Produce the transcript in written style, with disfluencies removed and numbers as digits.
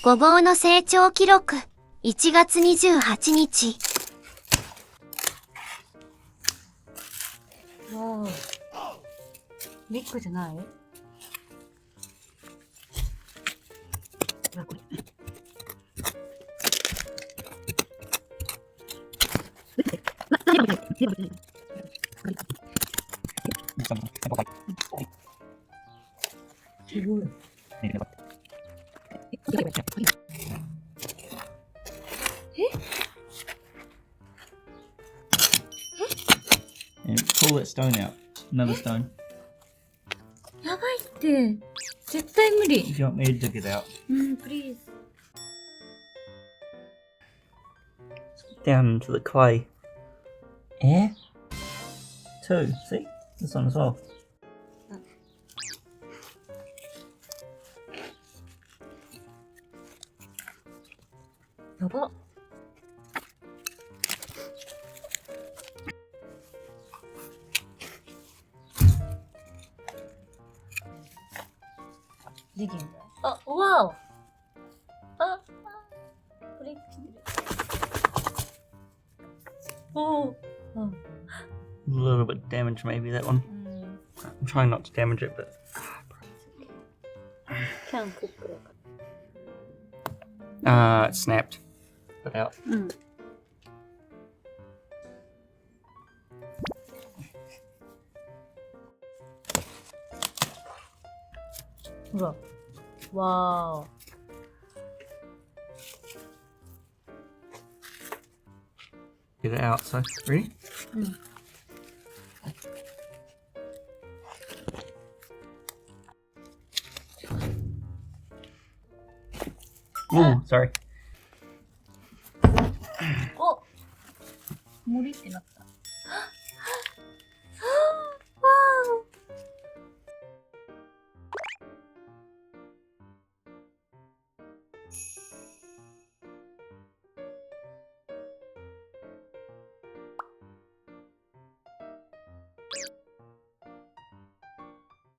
ごぼうの成長記録、1月28日。わー。ビッグじゃない？すごい。And pull that stone out. Another stone. やばいって。絶対無理。 If you want me to dig it out. please. Down into the clay. Yeah? Two. See? This one as well. やば。できるんだ。あ、わお。あ、ブレイクしてる。おお。A little bit damaged maybe, that one. I'm trying not to damage it, but... キャンコックだか it snapped. Put out. ら。ほら。わー。Get it out, so ready? Oh, sorry. お、森ってなった。